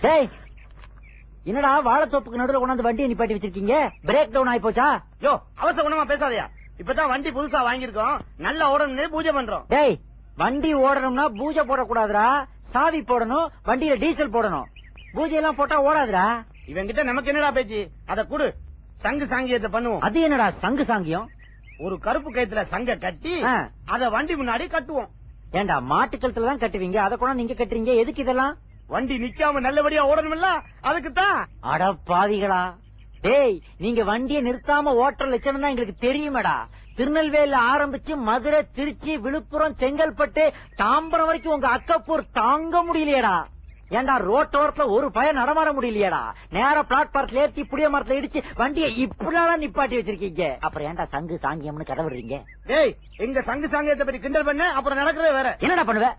டேய் என்னடா வாழைத்தோப்புக்கு நடுவில் கொண்டாந்து வண்டியை நிப்பாட்டி வச்சிருக்கீங்க? பிரேக் டவுன் ஆயி போச்சா? யோ அவசர குணமா பேசாதயா. இப்பதான் வண்டி புதுசா வாங்கிருக்கோம், நல்லா ஓடணும்னு பூஜை பண்றோம். டேய் வண்டி ஓடணும்னா பூஜை போடக்கூடாதுடா, சாவி போடணும், வண்டியில டீசல் போடணும். பூஜை எல்லாம் போட்டா ஓடாதுடா. இவன் கிட்ட நமக்கு என்னடா பேச்சு? அத குடு, சங்கு சாங்கியத்தை பண்ணுவோம். அது என்னடா சங்கு சாங்கியம்? ஒரு கருப்பு கயித்துல சங்க கட்டி அத வண்டி முன்னாடி கட்டுவோம். ஏண்டா மாட்டுக்கழுத்துல தான் கட்டுவீங்க, அத கூட நீங்க கட்டுறீங்க, எதுக்கு இதெல்லாம்? வண்டி நிக்காம நல்லபடியா ஓடணும்ல, அதுக்குத்தான். அட பாவிகளா, டேய் நீங்க வண்டியை நிறுத்தாம ஓட்டுற லட்சணம் தான் எங்களுக்கு தெரியுமேடா. திருநெல்வேலியில ஆரம்பிச்சு மதுரை, திருச்சி, விழுப்புரம், செங்கல்பட்டு, தாம்பரம் வரைக்கும் உங்க அக்கப்பூர் தாங்க முடியலையடா. ஏண்டா ரோட்டோரத்துல ஒரு பயம் நடமாட முடியலையடா. நேர பிளாட்பாரத்துல ஏற்றி புளிய மரத்துல இடிச்சு வண்டியை இப்படிதான் நிப்பாட்டி வச்சிருக்கீங்க. அப்புறம் ஏண்டா சங்கு சாங்கியம்னு கதை விடுறீங்க? டேய் எங்க சங்கு சாங்கியத்தை பத்தி கிண்டல் பண்ண அப்புறம் நடக்கிறதே வேற. என்னடா பண்ணுவ?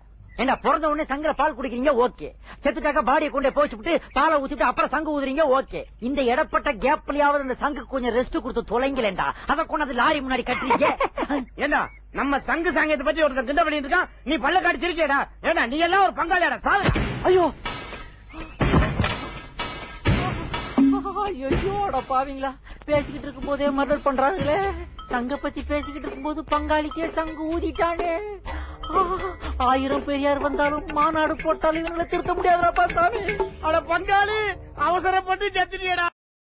என்ன பிறந்த உடனே சங்குல பால் குடிக்கிறீங்க, ஓகே. செத்துட்டாக்க பாடியை கொண்டே போச்சுட்டு பாலை ஊத்திட்டு அப்புறம் சங்கு ஊதுறீங்க, ஓகே. இந்த இடப்பட்ட கேப்லயாவது இந்த சங்கு கொஞ்சம் ரெஸ்ட் கொடுத்து தொலைங்களேண்டா, அதை கொண்டாந்து லாரி முன்னாடி கட்டுறீங்க. ஏண்டா நம்ம சங்கு சாங்கியத்தை பத்தி ஒருத்தர் கிண்டல் பண்ணிட்டு இருக்கான், நீ பல்ல காட்டி சிரிக்கேடா. ஏண்டா நீ எல்லாம் ஒரு பங்காளியாடா சாவு. ஐயோ ஐயோட பாவீங்களா, பேசிக்கிட்டு இருக்கும் போதே மர்டர் பண்றாங்களே. சங்க பத்தி பேசிக்கிட்டு இருக்கும் போது பங்காளிக்கே சங்கு ஊதிட்டானே. 1000 பெரியார் வந்தாலும் மாநாடு போட்டாலும் இவங்களை திருத்த முடியாதுப்பா சாமி. அட பங்காளி அவசரப்பட்டு செத்துட்டியடா.